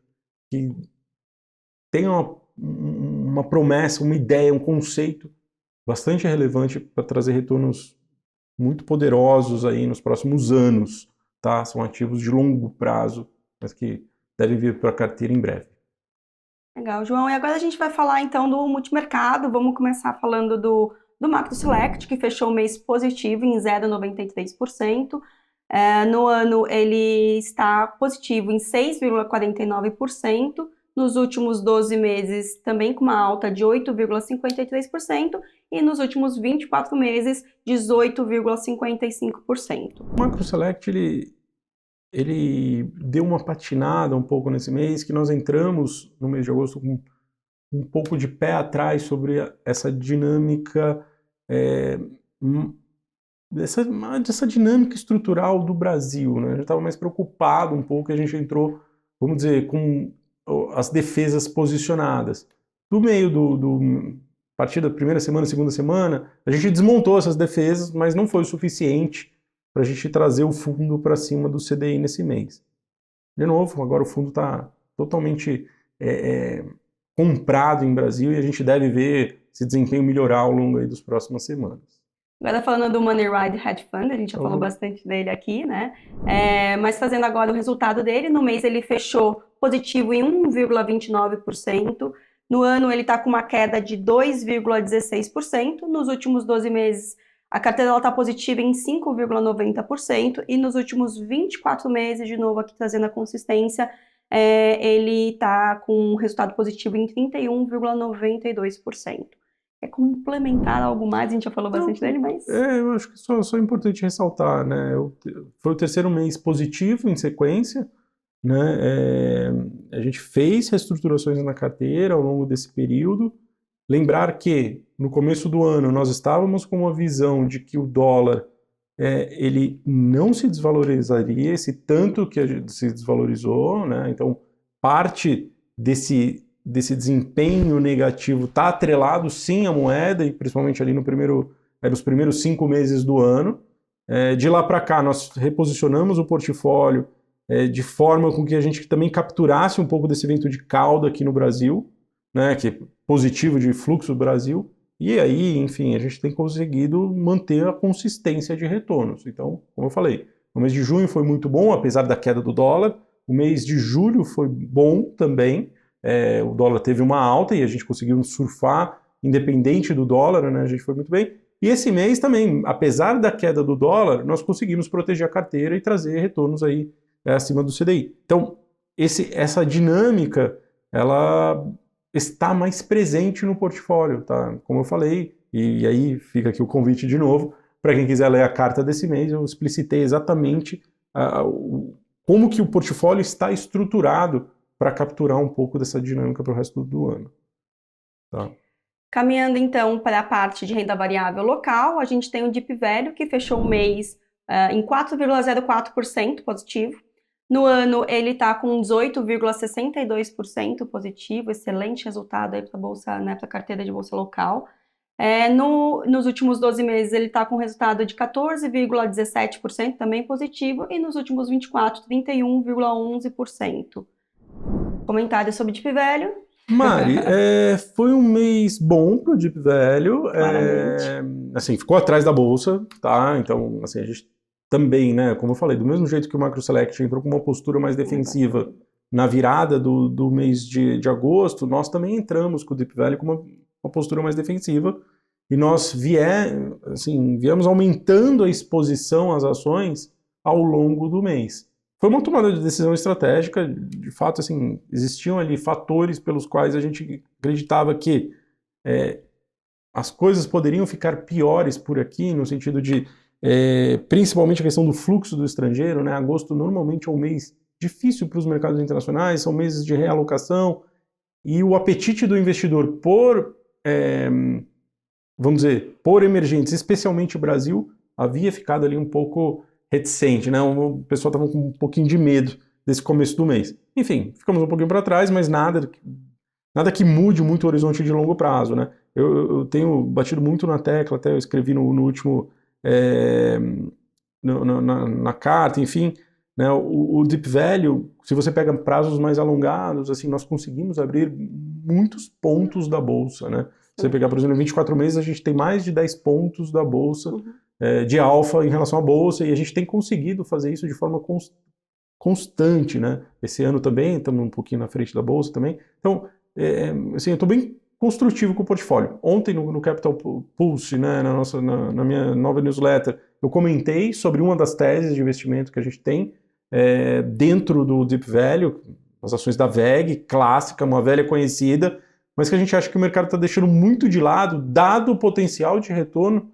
que tem uma promessa, uma ideia, um conceito bastante relevante para trazer retornos muito poderosos aí nos próximos anos, tá? São ativos de longo prazo, mas que devem vir para a carteira em breve. Legal, João. E agora a gente vai falar então do multimercado. Vamos começar falando do Macro Select, que fechou o mês positivo em 0,93%. No ano ele está positivo em 6,49%. Nos últimos 12 meses também com uma alta de 8,53%. E nos últimos 24 meses, 18,55%. O Macro Select, ele deu uma patinada um pouco nesse mês, que nós entramos no mês de agosto com um pouco de pé atrás sobre essa dinâmica, dessa dinâmica estrutural do Brasil, né? A gente estava mais preocupado um pouco, e a gente entrou, vamos dizer, com as defesas posicionadas. No meio a partir da primeira semana, segunda semana, a gente desmontou essas defesas, mas não foi o suficiente para a gente trazer o fundo para cima do CDI nesse mês. De novo, agora o fundo está totalmente comprado em Brasil, e a gente deve ver esse desempenho melhorar ao longo aí das próximas semanas. Agora falando do Money Ride Hedge Fund, a gente já falou bastante dele aqui, né? Mas fazendo agora o resultado dele, no mês ele fechou positivo em 1,29%, no ano ele está com uma queda de 2,16%, nos últimos 12 meses a carteira está positiva em 5,90%, e nos últimos 24 meses, de novo aqui trazendo a consistência, ele está com um resultado positivo em 31,92%. É complementar algo mais, a gente já falou bastante dele, mas... Eu acho que só é importante ressaltar, né? Foi o terceiro mês positivo em sequência, né? A gente fez reestruturações na carteira ao longo desse período. Lembrar que no começo do ano nós estávamos com uma visão de que o dólar ele não se desvalorizaria, esse tanto que a gente se desvalorizou, né? Então, parte desse desempenho negativo está atrelado sim à moeda, e principalmente ali nos primeiros 5 meses do ano. De lá para cá, nós reposicionamos o portfólio de forma com que a gente também capturasse um pouco desse vento de cauda aqui no Brasil, né, que é positivo de fluxo do Brasil, e aí, enfim, a gente tem conseguido manter a consistência de retornos. Então, como eu falei, o mês de junho foi muito bom, apesar da queda do dólar. O mês de julho foi bom também. O dólar teve uma alta e a gente conseguiu surfar independente do dólar, né? A gente foi muito bem. E esse mês também, apesar da queda do dólar, nós conseguimos proteger a carteira e trazer retornos aí acima do CDI. Então, essa dinâmica, ela está mais presente no portfólio, tá? Como eu falei, e aí fica aqui o convite de novo, para quem quiser ler a carta desse mês, eu explicitei exatamente como que o portfólio está estruturado para capturar um pouco dessa dinâmica para o resto do ano. Tá? Caminhando então para a parte de renda variável local, a gente tem o DIP velho, que fechou o mês em 4,04% positivo. No ano, ele está com 18,62% positivo, excelente resultado aí para a bolsa, né, para a carteira de bolsa local. Nos últimos 12 meses, ele está com resultado de 14,17%, também positivo, e nos últimos 24, 31,11%. Comentário sobre Deep Value? Mari, foi um mês bom para o Deep Value, Claramente. assim, ficou atrás da bolsa, tá? Então, assim, a gente também, né, como eu falei, do mesmo jeito que o Macro Select entrou com uma postura mais defensiva na virada do mês de agosto, nós também entramos com o Deep Value com uma postura mais defensiva e nós viemos aumentando a exposição às ações ao longo do mês. Foi uma tomada de decisão estratégica, de fato, assim, existiam ali fatores pelos quais a gente acreditava que as coisas poderiam ficar piores por aqui, no sentido de, principalmente a questão do fluxo do estrangeiro, né? Agosto normalmente é um mês difícil para os mercados internacionais, são meses de realocação, e o apetite do investidor por, vamos dizer, por emergentes, especialmente o Brasil, havia ficado ali um pouco reticente, né? O pessoal estava com um pouquinho de medo desse começo do mês. Enfim, ficamos um pouquinho para trás, mas nada que mude muito o horizonte de longo prazo, né? Eu tenho batido muito na tecla, até eu escrevi no último, na carta, enfim, né? O Deep Value, se você pega prazos mais alongados, assim, nós conseguimos abrir muitos pontos da bolsa, né? Se você pegar, por exemplo, em 24 meses, a gente tem mais de 10 pontos da bolsa de alfa em relação à bolsa, e a gente tem conseguido fazer isso de forma constante, né? Esse ano também, estamos um pouquinho na frente da bolsa também. Então, assim, eu estou bem construtivo com o portfólio. Ontem, no Capital Pulse, né, na minha nova newsletter, eu comentei sobre uma das teses de investimento que a gente tem dentro do Deep Value, as ações da VEG, clássica, uma velha conhecida, mas que a gente acha que o mercado está deixando muito de lado, dado o potencial de retorno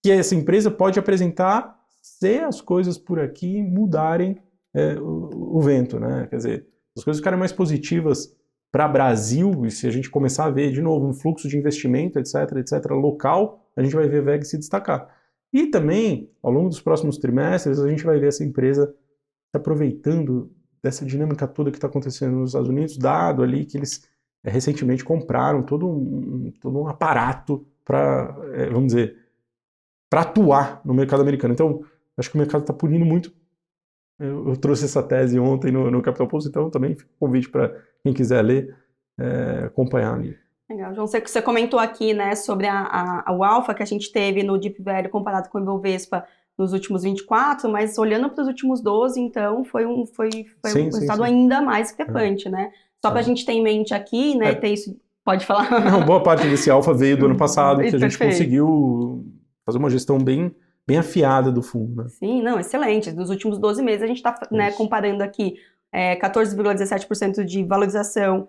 que essa empresa pode apresentar se as coisas por aqui mudarem o vento, né? Quer dizer, as coisas ficarem mais positivas para o Brasil, e se a gente começar a ver de novo um fluxo de investimento, etc, local, a gente vai ver a VEG se destacar. E também, ao longo dos próximos trimestres, a gente vai ver essa empresa se aproveitando dessa dinâmica toda que está acontecendo nos Estados Unidos, dado ali que eles recentemente compraram todo um aparato para, vamos dizer, para atuar no mercado americano. Então, acho que o mercado está punindo muito. Eu trouxe essa tese ontem no Capital Pulse, então também fica um convite para quem quiser ler, acompanhar ali. Legal. João, você comentou aqui, né, sobre o alfa que a gente teve no Deep Value comparado com o Ibovespa nos últimos 24, mas olhando para os últimos 12, então, foi um resultado ainda mais discrepante, né? Só para a gente ter em mente aqui, né, ter isso... Pode falar? Não, boa parte desse alfa veio do ano passado, que a gente conseguiu fazer uma gestão bem afiada do fundo. Né? Sim, não, excelente. Nos últimos 12 meses a gente está comparando aqui 14,17% de valorização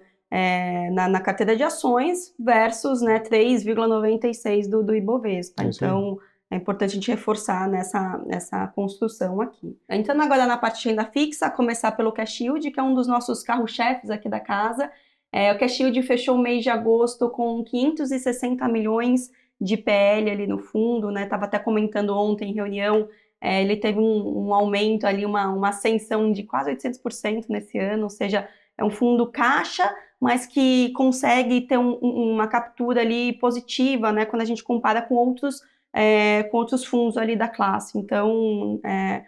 na carteira de ações versus 3,96% do Ibovespa. Então, é importante a gente reforçar nessa construção aqui. Entrando agora na parte de renda fixa, começar pelo Cash Yield, que é um dos nossos carro-chefes aqui da casa. O Cash Yield fechou o mês de agosto com 560 milhões de PL ali no fundo, né? Estava até comentando ontem em reunião, ele teve um aumento ali, uma ascensão de quase 800% nesse ano, ou seja, é um fundo caixa, mas que consegue ter uma captura ali positiva, né? Quando a gente compara com outros fundos ali da classe. Então, é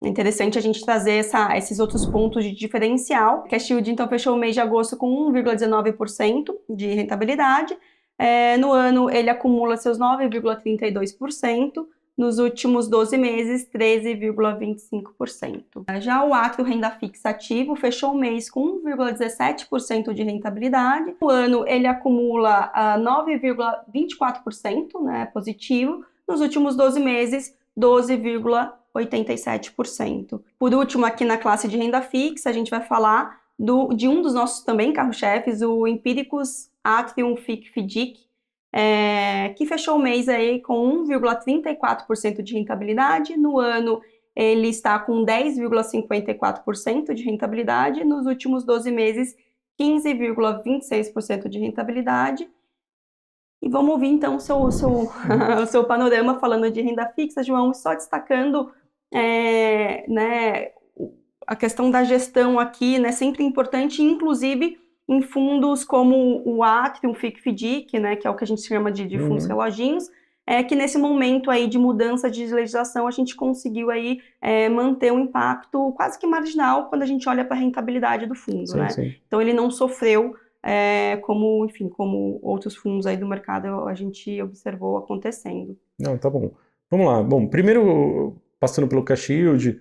interessante a gente trazer esses outros pontos de diferencial. O Cash Yield, então, fechou o mês de agosto com 1,19% de rentabilidade. No ano, ele acumula seus 9,32%, nos últimos 12 meses, 13,25%. Já o Atrio Renda Fixa Ativo fechou o mês com 1,17% de rentabilidade. No ano, ele acumula 9,24%, né, positivo. Nos últimos 12 meses, 12,87%. Por último, aqui na classe de renda fixa, a gente vai falar de um dos nossos também carro-chefes, o Empiricus Atrium FIC-FDIC, que fechou o mês aí com 1,34% de rentabilidade. No ano, ele está com 10,54% de rentabilidade. Nos últimos 12 meses, 15,26% de rentabilidade. E vamos ouvir, então, o seu panorama falando de renda fixa, João, só destacando a questão da gestão aqui, né, sempre importante, inclusive em fundos como o Atrium, o FIC-FDIC, né, que é o que a gente chama de fundos reloginhos, que nesse momento aí de mudança de legislação a gente conseguiu aí manter um impacto quase que marginal quando a gente olha para a rentabilidade do fundo, Sim, né? sim. Então ele não sofreu como, enfim, como outros fundos aí do mercado a gente observou acontecendo. Não, tá bom. Vamos lá. Bom, primeiro, passando pelo cash yield,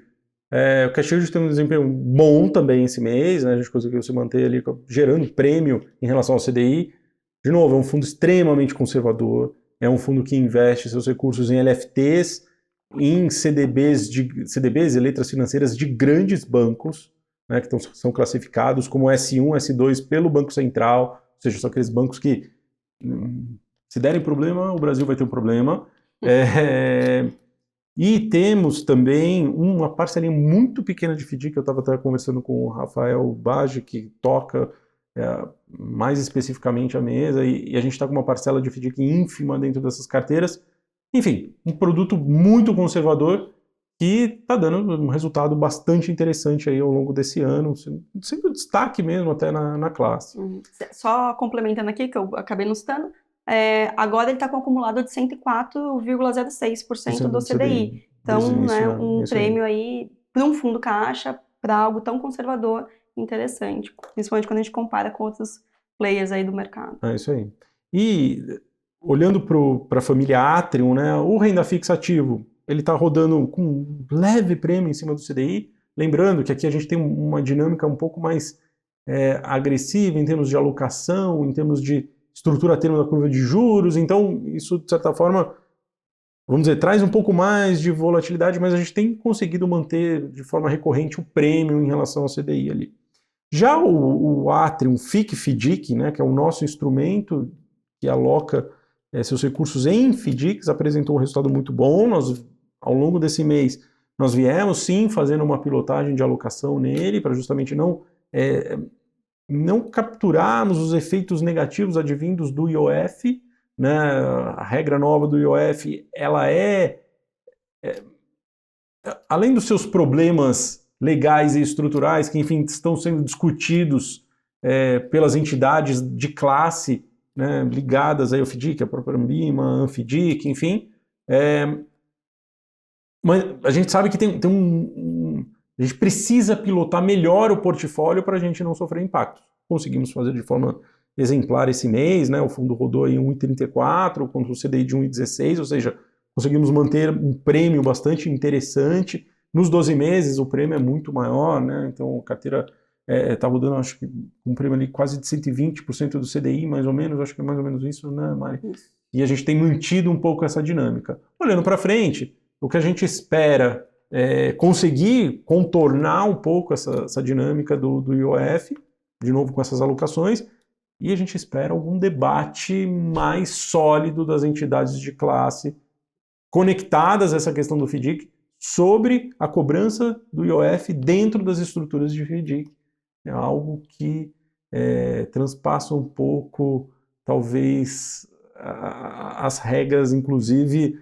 o cash yield tem um desempenho bom também esse mês, né? A gente conseguiu se manter ali gerando prêmio em relação ao CDI. De novo, é um fundo extremamente conservador, é um fundo que investe seus recursos em LFTs, em CDBs e letras financeiras de grandes bancos, né, que são classificados como S1, S2 pelo Banco Central, ou seja, são aqueles bancos que, se derem problema, o Brasil vai ter um problema. E temos também uma parcelinha muito pequena de FDIC, que eu estava até conversando com o Rafael Bage, que toca mais especificamente a mesa, e a gente está com uma parcela de FDIC ínfima dentro dessas carteiras. Enfim, um produto muito conservador que está dando um resultado bastante interessante aí ao longo desse ano, sendo destaque mesmo até na classe. Só complementando aqui, que eu acabei não citando, agora ele está com um acumulado de 104,06% do CDI. Então, né, um prêmio aí para um fundo caixa, para algo tão conservador, interessante, principalmente quando a gente compara com outros players aí do mercado. É isso aí. E olhando para a família Atrium, né, o renda fixa ativo, ele está rodando com um leve prêmio em cima do CDI, lembrando que aqui a gente tem uma dinâmica um pouco mais agressiva em termos de alocação, em termos de estrutura termo da curva de juros, então isso, de certa forma, vamos dizer, traz um pouco mais de volatilidade, mas a gente tem conseguido manter de forma recorrente o prêmio em relação ao CDI ali. Já o Atrium FIC-FDIC, né, que é o nosso instrumento que aloca seus recursos em FDICs, apresentou um resultado muito bom. Nós, ao longo desse mês, nós viemos sim fazendo uma pilotagem de alocação nele, para justamente não capturarmos os efeitos negativos advindos do IOF, né? A regra nova do IOF, ela além dos seus problemas legais e estruturais, que enfim estão sendo discutidos pelas entidades de classe, né, ligadas aí ao FDIC, a própria Ambima, a Anfidic, enfim, mas a gente sabe que a gente precisa pilotar melhor o portfólio para a gente não sofrer impactos. Conseguimos fazer de forma exemplar esse mês, né? O fundo rodou em 1,34 contra o CDI de 1,16, ou seja, conseguimos manter um prêmio bastante interessante. Nos 12 meses o prêmio é muito maior, né? Então a carteira está rodando, acho que um prêmio ali quase de 120% do CDI, mais ou menos, acho que é mais ou menos isso, né, Mari? Isso. E a gente tem mantido um pouco essa dinâmica. Olhando para frente, o que a gente espera conseguir contornar um pouco essa dinâmica do IOF, de novo com essas alocações, e a gente espera algum debate mais sólido das entidades de classe conectadas a essa questão do FDIC sobre a cobrança do IOF dentro das estruturas de FDIC. É algo que transpassa um pouco, talvez, as regras, inclusive,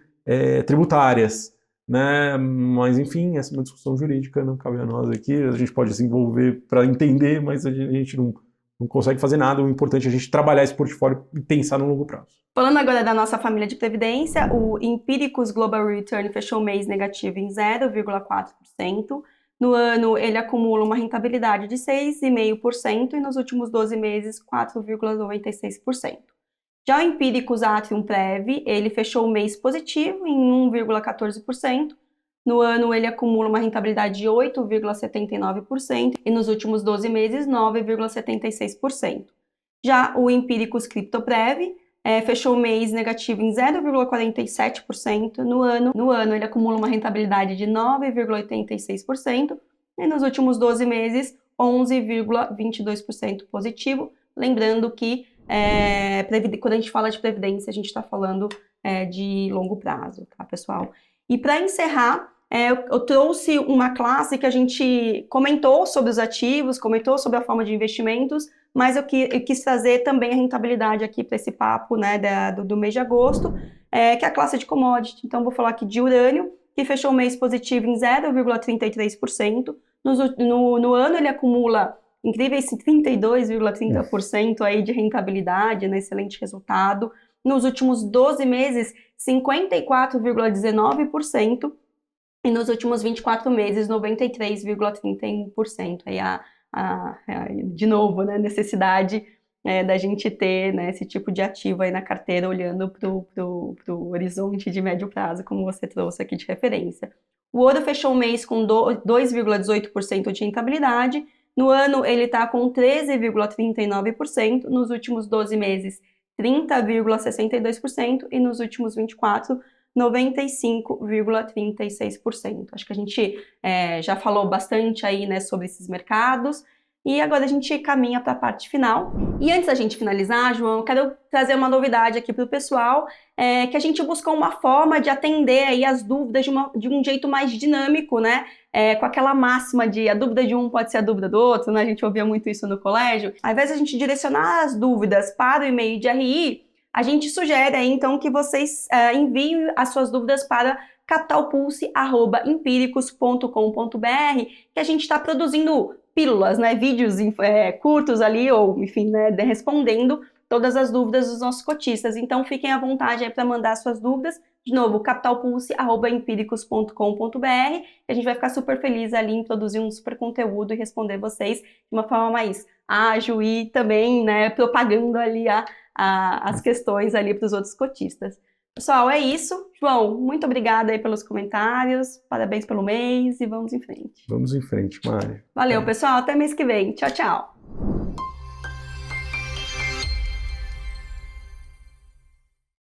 tributárias, né? Mas, enfim, essa é uma discussão jurídica, não cabe a nós aqui, a gente pode se envolver para entender, mas a gente não consegue fazer nada, o importante é a gente trabalhar esse portfólio e pensar no longo prazo. Falando agora da nossa família de previdência, o Empiricus Global Return fechou o mês negativo em 0,4%. No ano, ele acumula uma rentabilidade de 6,5% e nos últimos 12 meses, 4,96%. Já o Empiricus Atrium Prev, ele fechou o mês positivo em 1,14%. No ano, ele acumula uma rentabilidade de 8,79% e nos últimos 12 meses, 9,76%. Já o Empiricus CryptoPrev fechou o mês negativo em 0,47%. No ano, ele acumula uma rentabilidade de 9,86% e nos últimos 12 meses, 11,22% positivo. Lembrando que quando a gente fala de previdência, a gente está falando de longo prazo, tá, pessoal? E para encerrar, eu trouxe uma classe que a gente comentou sobre os ativos, comentou sobre a forma de investimentos, mas eu quis trazer também a rentabilidade aqui para esse papo, né, do mês de agosto, que é a classe de commodity. Então, vou falar aqui de urânio, que fechou o mês positivo em 0,33%. No ano ele acumula incríveis 32,30% aí de rentabilidade, né? Excelente resultado. Nos últimos 12 meses, 54,19%. E nos últimos 24 meses, 93,31%. Aí de novo, né, necessidade da gente ter, né, esse tipo de ativo aí na carteira, olhando pro horizonte de médio prazo, como você trouxe aqui de referência. O ouro fechou o mês com 2,18% de rentabilidade. No ano, ele está com 13,39%. Nos últimos 12 meses, 30,62%. E nos últimos 24, 95,36%. Acho que a gente já falou bastante aí, né, sobre esses mercados. E agora a gente caminha para a parte final. E antes da gente finalizar, João, eu quero trazer uma novidade aqui para o pessoal, que a gente buscou uma forma de atender aí as dúvidas de um jeito mais dinâmico, né? Com aquela máxima de a dúvida de um pode ser a dúvida do outro, né? A gente ouvia muito isso no colégio. Ao invés de a gente direcionar as dúvidas para o e-mail de RI, a gente sugere aí, então, que vocês enviem as suas dúvidas para capitalpulse@empiricus.com.br, que a gente está produzindo pílulas, né, vídeos curtos ali, ou enfim, né, respondendo todas as dúvidas dos nossos cotistas. Então, fiquem à vontade aí para mandar suas dúvidas. De novo, capitalpulse@empiricus.com.br, que a gente vai ficar super feliz ali em produzir um super conteúdo e responder vocês de uma forma mais ágil e também, né, propagando ali as questões ali para os outros cotistas. Pessoal, é isso. João, muito obrigada aí pelos comentários, parabéns pelo mês e vamos em frente. Vamos em frente, Mari. Valeu, pessoal, até mês que vem. Tchau, tchau.